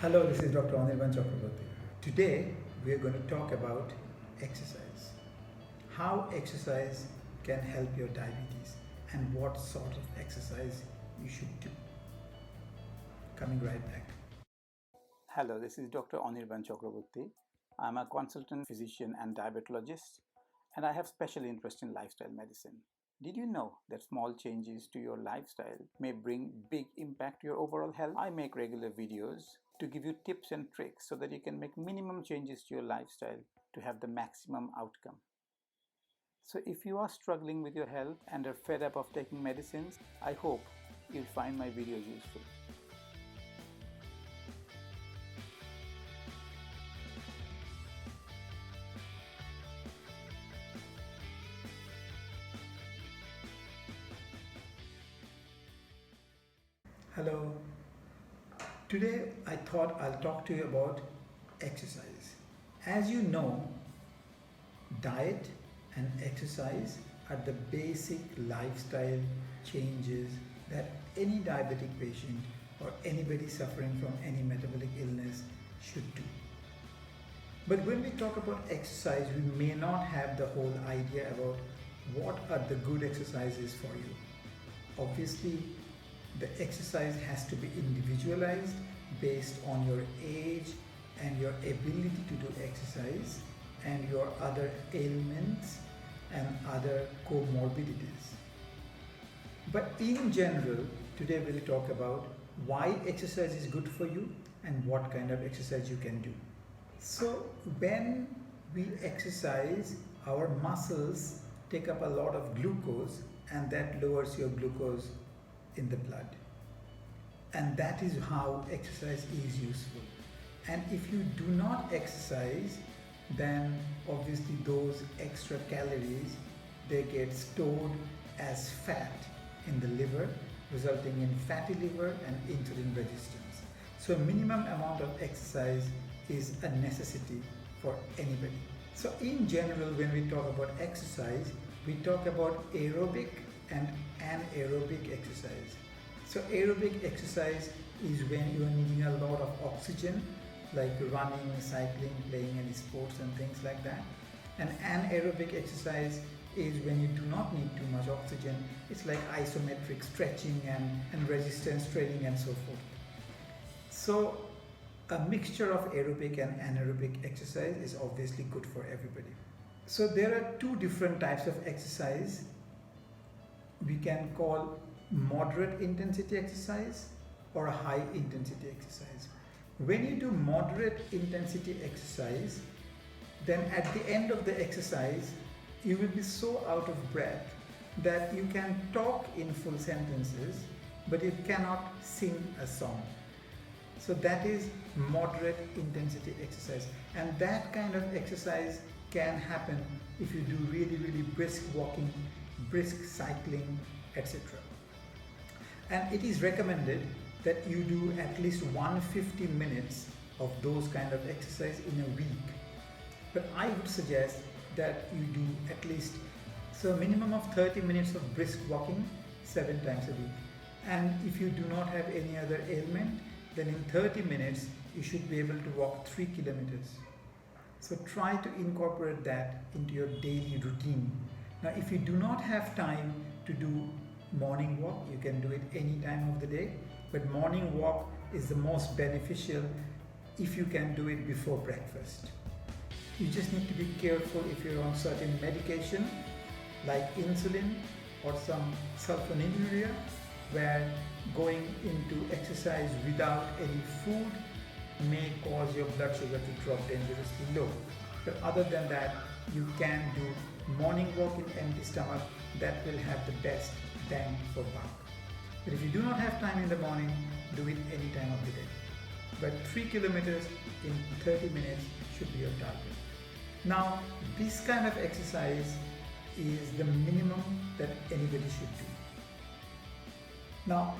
Hello, this is Dr. Anirban Chakraborty. Today we are going to talk about exercise. How exercise can help your diabetes and what sort of exercise you should do. Coming right back. Hello, this is Dr. Anirban Chakraborty. I'm a consultant physician and diabetologist, and I have special interest in lifestyle medicine. Did you know that small changes to your lifestyle may bring big impact to your overall health? I make regular videos to give you tips and tricks so that you can make minimum changes to your lifestyle to have the maximum outcome. So if you are struggling with your health and are fed up of taking medicines, I hope you'll find my videos useful. Hello. Today I thought I'll talk to you about exercise. As you know, diet and exercise are the basic lifestyle changes that any diabetic patient or anybody suffering from any metabolic illness should do. But when we talk about exercise, we may not have the whole idea about what are the good exercises for you. Obviously, the exercise has to be individualized based on your age and your ability to do exercise and your other ailments and other comorbidities. But in general, today we'll talk about why exercise is good for you and what kind of exercise you can do. So when we exercise, our muscles take up a lot of glucose and that lowers your glucose in the blood. And that is how exercise is useful. And if you do not exercise, then obviously those extra calories, they get stored as fat in the liver, resulting in fatty liver and insulin resistance. So minimum amount of exercise is a necessity for anybody. So in general, when we talk about exercise, we talk about aerobic and anaerobic exercise. So aerobic exercise is when you are needing a lot of oxygen, like running, cycling, playing any sports and things like that. And anaerobic exercise is when you do not need too much oxygen. It's like isometric stretching and resistance training and so forth. So a mixture of aerobic and anaerobic exercise is obviously good for everybody. So there are two different types of exercise. We can call moderate intensity exercise or a high intensity exercise. When you do moderate intensity exercise, then at the end of the exercise, you will be so out of breath that you can talk in full sentences, but you cannot sing a song. So that is moderate intensity exercise. And that kind of exercise can happen if you do really brisk walking, brisk cycling, etc. And it is recommended that you do at least 150 minutes of those kind of exercise in a week. But I would suggest that you do at least a minimum of 30 minutes of brisk walking 7 times a week. And if you do not have any other ailment, then in 30 minutes you should be able to walk 3 kilometers. So try to incorporate that into your daily routine. Now if you do not have time to do morning walk, you can do it any time of the day, but morning walk is the most beneficial if you can do it before breakfast. You just need to be careful if you're on certain medication like insulin or some sulfonylurea, where going into exercise without any food may cause your blood sugar to drop dangerously low. But other than that, you can do morning walk in empty stomach. That will have the best bang for buck. But if you do not have time in the morning, do it any time of the day. But 3 kilometers in 30 minutes should be your target. Now, this kind of exercise is the minimum that anybody should do. Now,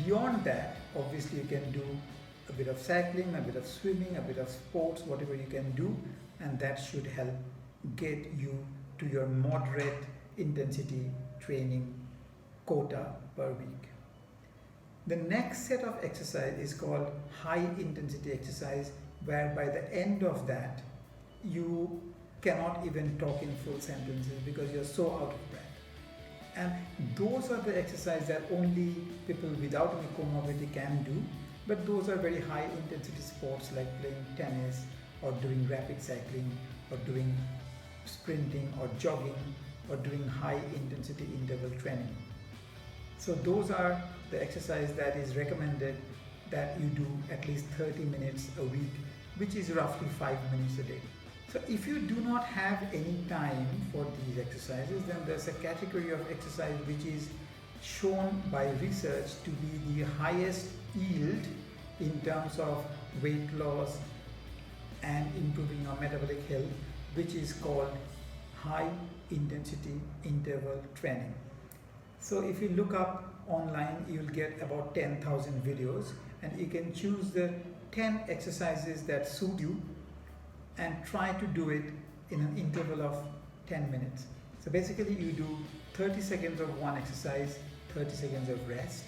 beyond that, obviously you can do a bit of cycling, a bit of swimming, a bit of sports, whatever you can do, and that should help get you to your moderate intensity training quota per week. The next set of exercise is called high intensity exercise, where by the end of that you cannot even talk in full sentences because you're so out of breath. And those are the exercises that only people without any comorbidity can do, but those are very high intensity sports like playing tennis or doing rapid cycling or doing sprinting or jogging or doing high intensity interval training. So those are the exercise that is recommended that you do at least 30 minutes a week, which is roughly 5 minutes a day. So if you do not have any time for these exercises, then there's a category of exercise which is shown by research to be the highest yield in terms of weight loss and improving your metabolic health, which is called high intensity interval training. So if you look up online, you'll get about 10,000 videos, and you can choose the 10 exercises that suit you and try to do it in an interval of 10 minutes. So basically you do 30 seconds of one exercise, 30 seconds of rest,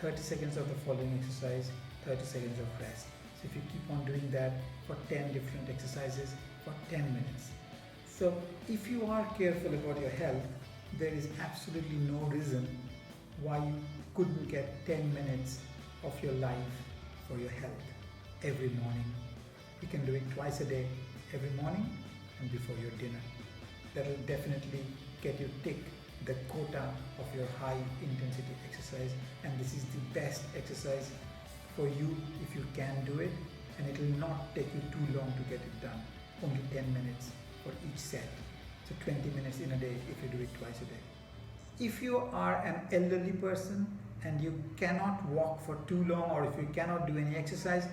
30 seconds of the following exercise, 30 seconds of rest. So if you keep on doing that for 10 different exercises for 10 minutes. So if you are careful about your health, there is absolutely no reason why you couldn't get 10 minutes of your life for your health every morning. You can do it twice a day, every morning and before your dinner. That will definitely get you tick the quota of your high intensity exercise, and this is the best exercise for you if you can do it, and it will not take you too long to get it done. Only 10 minutes for each set. So 20 minutes in a day if you do it twice a day. If you are an elderly person and you cannot walk for too long, or if you cannot do any exercise,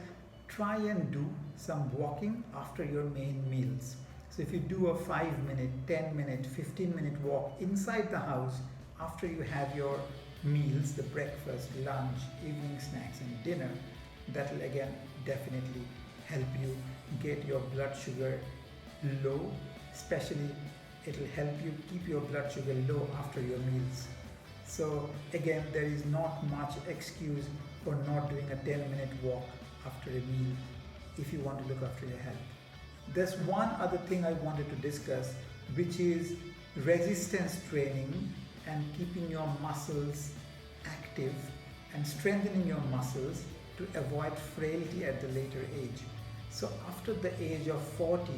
try and do some walking after your main meals. So if you do a 5-minute, 10-minute, 15-minute walk inside the house after you have your meals, the breakfast, lunch, evening snacks and dinner, that will again definitely help you get your blood sugar low. Especially it will help you keep your blood sugar low after your meals. So again, there is not much excuse for not doing a 10-minute walk after a meal if you want to look after your health. There's one other thing I wanted to discuss, which is resistance training and keeping your muscles active and strengthening your muscles to avoid frailty at the later age. So after the age of 40,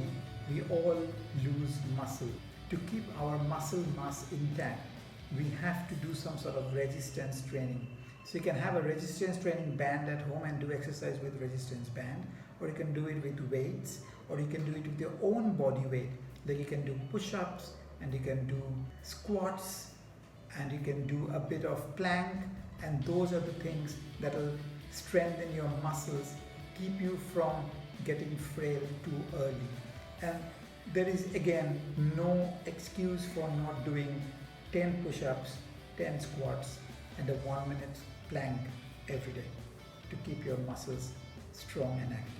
we all lose muscle. To keep our muscle mass intact, we have to do some sort of resistance training. So you can have a resistance training band at home and do exercise with resistance band, or you can do it with weights, or you can do it with your own body weight. Like you can do push-ups, and you can do squats, and you can do a bit of plank, and those are the things that will strengthen your muscles, keep you from getting frail too early. And there is again no excuse for not doing 10 push-ups, 10 squats and a 1-minute plank every day to keep your muscles strong and active.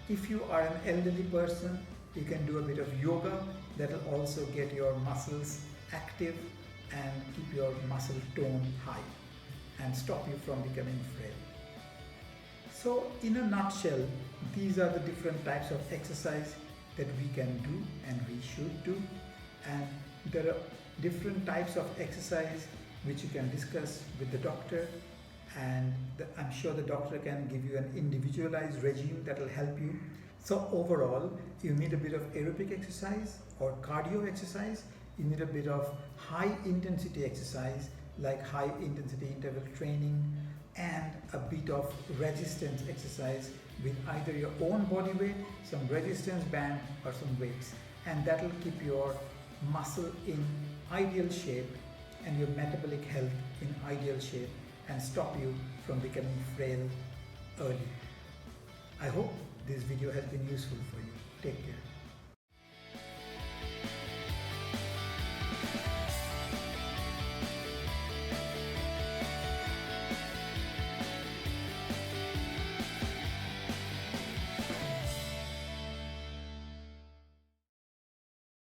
If you are an elderly person, you can do a bit of yoga that will also get your muscles active and keep your muscle tone high and stop you from becoming frail. So in a nutshell, these are the different types of exercise that we can do and we should do, and there are different types of exercise which you can discuss with the doctor, and I'm sure the doctor can give you an individualized regime that will help you. So overall, you need a bit of aerobic exercise or cardio exercise, you need a bit of high intensity exercise like high intensity interval training, and a bit of resistance exercise with either your own body weight, some resistance band or some weights, and that will keep your muscle in ideal shape and your metabolic health in ideal shape and stop you from becoming frail early. I hope this video has been useful for you. Take care.